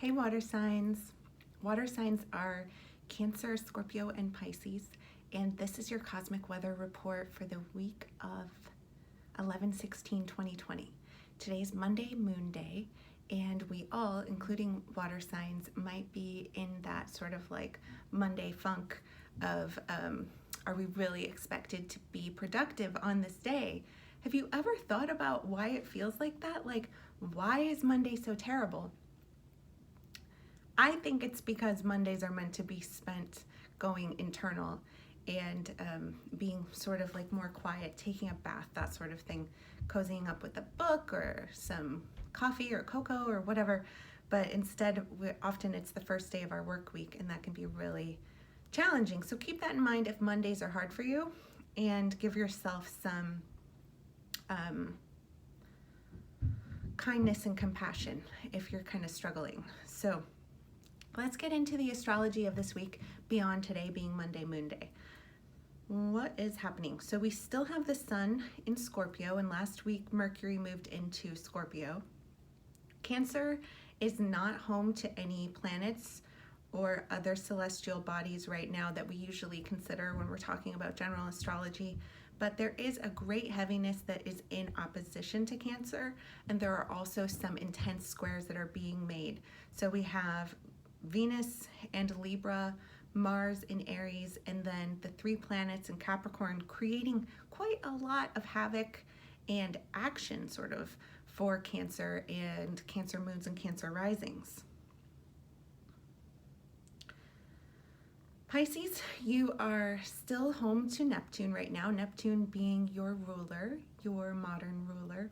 Hey water signs. Water signs are Cancer, Scorpio, and Pisces, and this is your cosmic weather report for the week of 11/16/2020. Today's Monday, Moon Day, and we all, including water signs, might be in that sort of like Monday funk of are we really expected to be productive on this day? Have you ever thought about why it feels like that? Like, why is Monday so terrible? I think it's because Mondays are meant to be spent going internal and being sort of like more quiet, taking a bath, that sort of thing, cozying up with a book or some coffee or cocoa or whatever. But instead, often it's the first day of our work week, and that can be really challenging. So keep that in mind if Mondays are hard for you, and give yourself some kindness and compassion if you're kind of struggling. So let's get into the astrology of this week beyond today being Monday, Moon Day. What is happening? So we still have the sun in Scorpio, and last week Mercury moved into Scorpio. Cancer is not home to any planets or other celestial bodies right now that we usually consider when we're talking about general astrology, but there is a great heaviness that is in opposition to Cancer, and there are also some intense squares that are being made. So we have Venus and Libra, Mars in Aries, and then the three planets in Capricorn, creating quite a lot of havoc and action sort of for Cancer and Cancer moons and Cancer risings. Pisces, you are still home to Neptune right now, Neptune being your ruler, your modern ruler.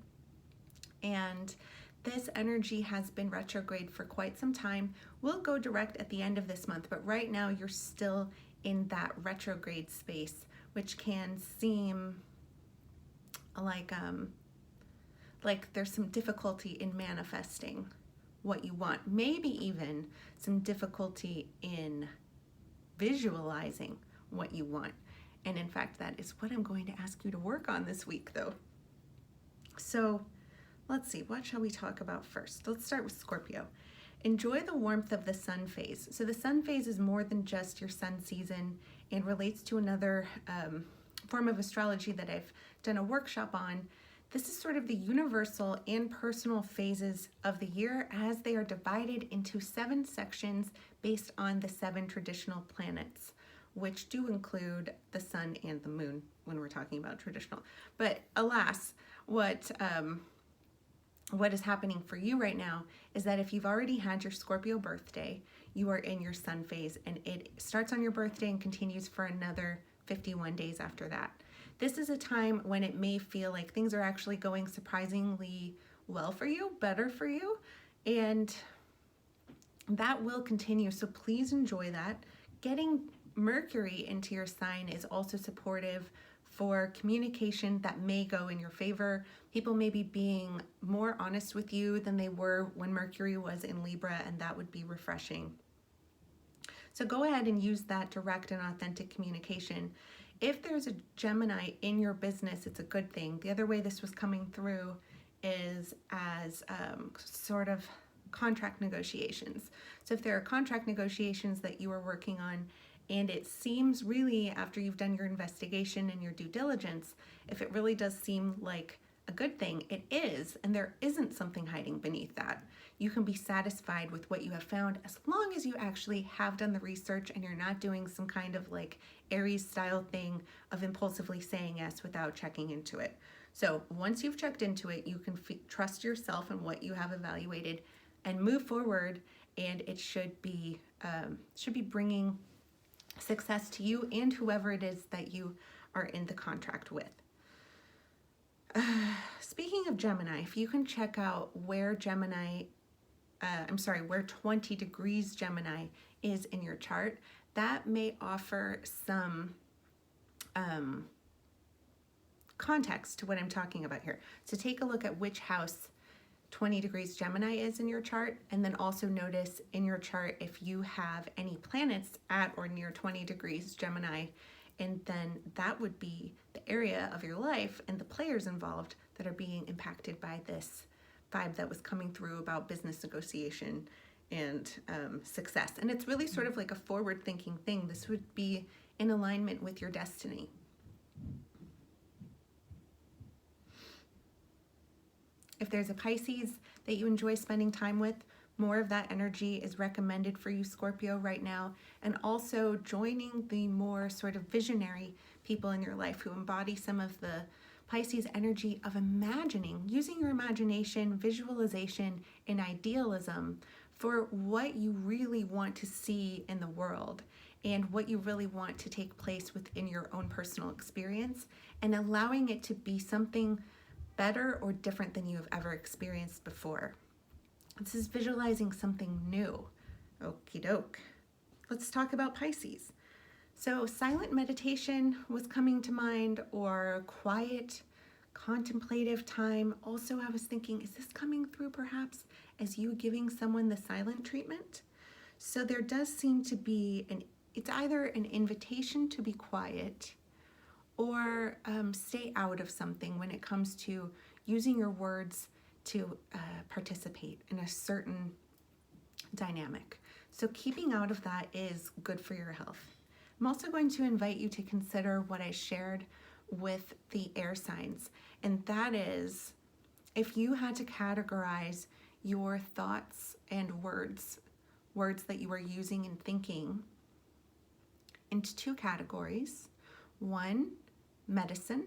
And this energy has been retrograde for quite some time. We'll go direct at the end of this month, but right now you're still in that retrograde space, which can seem like there's some difficulty in manifesting what you want. Maybe even some difficulty in visualizing what you want. And in fact, that is what I'm going to ask you to work on this week, though. So let's see, what shall we talk about first? Let's start with Scorpio. Enjoy the warmth of the sun phase. So the sun phase is more than just your sun season and relates to another form of astrology that I've done a workshop on. This is sort of the universal and personal phases of the year as they are divided into 7 sections based on the 7 traditional planets, which do include the sun and the moon when we're talking about traditional. But alas, what is happening for you right now is that if you've already had your Scorpio birthday, you are in your sun phase, and it starts on your birthday and continues for another 51 days after that. This is a time when it may feel like things are actually going surprisingly well for you, better for you, and that will continue. So please enjoy that. Getting Mercury into your sign is also supportive for communication that may go in your favor. People may be being more honest with you than they were when Mercury was in Libra, and that would be refreshing. So go ahead and use that direct and authentic communication. If there's a Gemini in your business, it's a good thing. The other way this was coming through is as sort of contract negotiations. So if there are contract negotiations that you are working on, and it seems really, after you've done your investigation and your due diligence, if it really does seem like a good thing, it is, and there isn't something hiding beneath that. You can be satisfied with what you have found as long as you actually have done the research and you're not doing some kind of like Aries style thing of impulsively saying yes without checking into it. So once you've checked into it, you can trust yourself and what you have evaluated and move forward, and it should be bringing success to you and whoever it is that you are in the contract with. Speaking of Gemini, if you can check out where 20 degrees Gemini is in your chart, that may offer some context to what I'm talking about here. So take a look at which house 20 degrees Gemini is in your chart, and then also notice in your chart if you have any planets at or near 20 degrees Gemini, and then that would be the area of your life and the players involved that are being impacted by this vibe that was coming through about business negotiation and success. And it's really sort of like a forward-thinking thing. This would be in alignment with your destiny. If there's a Pisces that you enjoy spending time with, more of that energy is recommended for you, Scorpio, right now. And also joining the more sort of visionary people in your life who embody some of the Pisces energy of imagining, using your imagination, visualization, and idealism for what you really want to see in the world and what you really want to take place within your own personal experience, and allowing it to be something better or different than you have ever experienced before. This is visualizing something new. Okie doke. Let's talk about Pisces. So silent meditation was coming to mind, or quiet, contemplative time. Also, I was thinking, is this coming through perhaps as you giving someone the silent treatment? So there does seem to be it's either an invitation to be quiet or stay out of something when it comes to using your words to participate in a certain dynamic. So keeping out of that is good for your health. I'm also going to invite you to consider what I shared with the air signs, and that is, if you had to categorize your thoughts and words that you are using and thinking into two categories: one, medicine;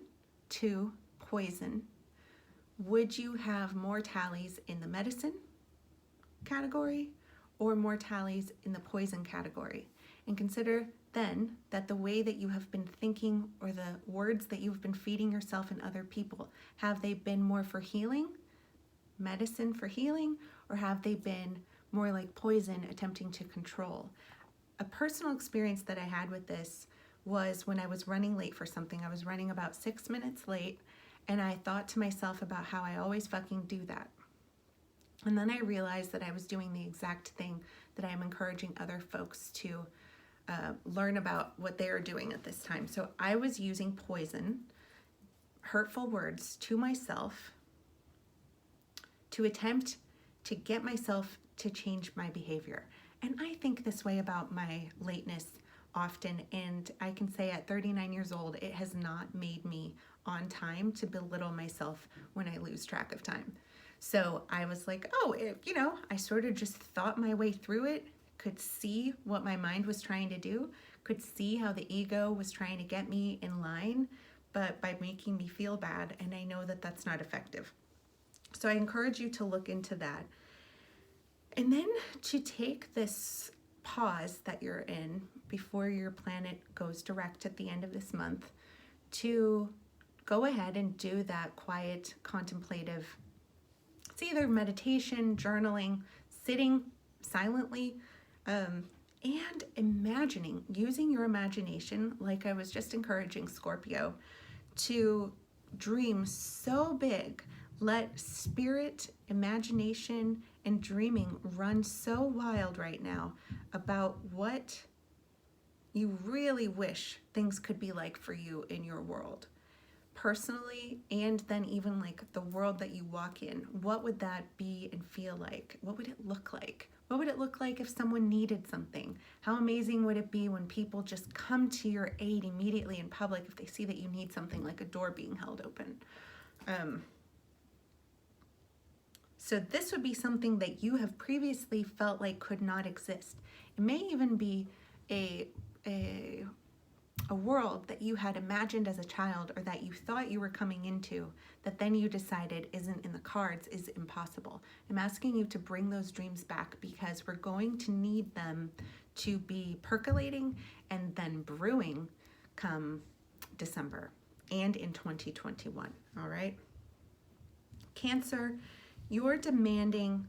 two, poison. Would you have more tallies in the medicine category or more tallies in the poison category? And consider then that the way that you have been thinking, or the words that you've been feeding yourself and other people, have they been more for healing, medicine for healing, or have they been more like poison, attempting to control? A personal experience that I had with this was when I was running late for something. I was running about 6 minutes late, and I thought to myself about how I always fucking do that. And then I realized that I was doing the exact thing that I'm encouraging other folks to learn about what they are doing at this time. So I was using poison, hurtful words to myself to attempt to get myself to change my behavior. And I think this way about my lateness often, and I can say at 39 years old, it has not made me on time to belittle myself when I lose track of time. So I was like, I sort of just thought my way through it, could see what my mind was trying to do, could see how the ego was trying to get me in line, but by making me feel bad, and I know that that's not effective. So I encourage you to look into that. And then to take this pause that you're in before your planet goes direct at the end of this month, to go ahead and do that quiet, contemplative, it's either meditation, journaling, sitting silently, and imagining, using your imagination, like I was just encouraging Scorpio, to dream so big. Let spirit, imagination, and dreaming run so wild right now about what you really wish things could be like for you in your world, personally, and then even like the world that you walk in. What would that be and feel like? What would it look like? What would it look like if someone needed something? How amazing would it be when people just come to your aid immediately in public if they see that you need something, like a door being held open? So this would be something that you have previously felt like could not exist. It may even be a world that you had imagined as a child, or that you thought you were coming into, that then you decided isn't in the cards, is impossible. I'm asking you to bring those dreams back, because we're going to need them to be percolating and then brewing come December and in 2021, all right? Cancer, you're demanding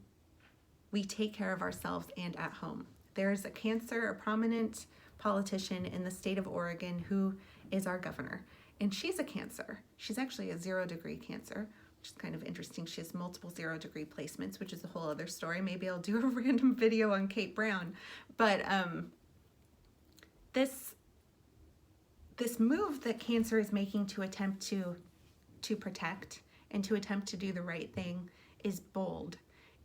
we take care of ourselves and at home. There's a Cancer, a prominent politician in the state of Oregon who is our governor, and she's a Cancer. She's actually a 0-degree Cancer, which is kind of interesting. She has multiple 0-degree placements, which is a whole other story. Maybe I'll do a random video on Kate Brown. But this move that Cancer is making to attempt to protect and to attempt to do the right thing is bold.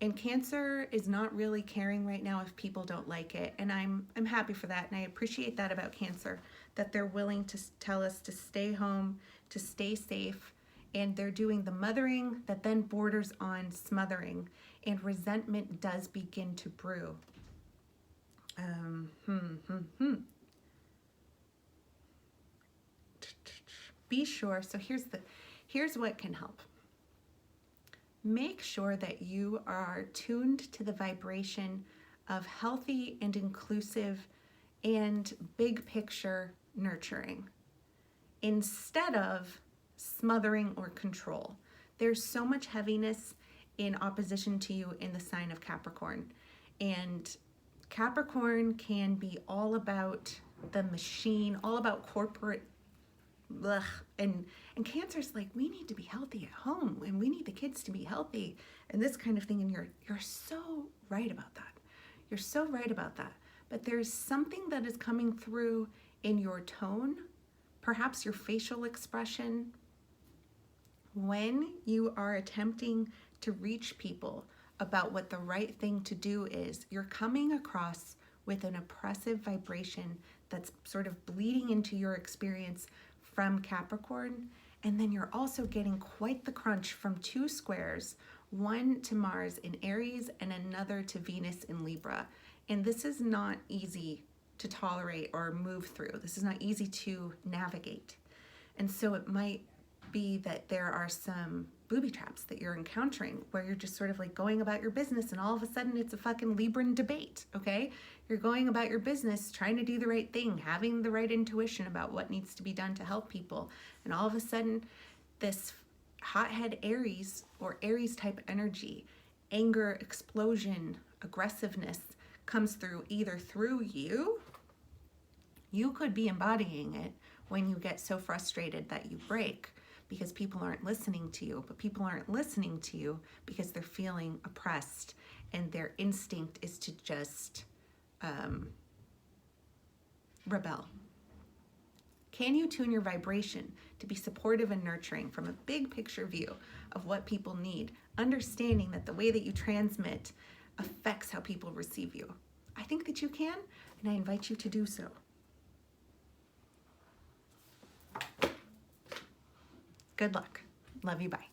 And Cancer is not really caring right now if people don't like it. And I'm happy for that. And I appreciate that about Cancer, that they're willing to tell us to stay home, to stay safe. And they're doing the mothering that then borders on smothering. And resentment does begin to brew. Be sure. So here's what can help. Make sure that you are tuned to the vibration of healthy and inclusive and big picture nurturing instead of smothering or control. There's so much heaviness in opposition to you in the sign of Capricorn. And Capricorn can be all about the machine, all about corporate. Ugh. And Cancer's like, we need to be healthy at home and we need the kids to be healthy and this kind of thing. And you're so right about that. You're so right about that. But there's something that is coming through in your tone, perhaps your facial expression, when you are attempting to reach people about what the right thing to do is. You're coming across with an oppressive vibration that's sort of bleeding into your experience from Capricorn, and then you're also getting quite the crunch from two squares, one to Mars in Aries and another to Venus in Libra. And this is not easy to tolerate or move through. This is not easy to navigate. And so it might be that there are some booby traps that you're encountering where you're just sort of like going about your business and all of a sudden it's a fucking Libran debate, okay? You're going about your business, trying to do the right thing, having the right intuition about what needs to be done to help people. And all of a sudden this hothead Aries or Aries type energy, anger, explosion, aggressiveness comes through either through you. You could be embodying it when you get so frustrated that you break because people aren't listening to you, but people aren't listening to you because they're feeling oppressed and their instinct is to just rebel. Can you tune your vibration to be supportive and nurturing from a big picture view of what people need, understanding that the way that you transmit affects how people receive you? I think that you can, and I invite you to do so. Good luck. Love you. Bye.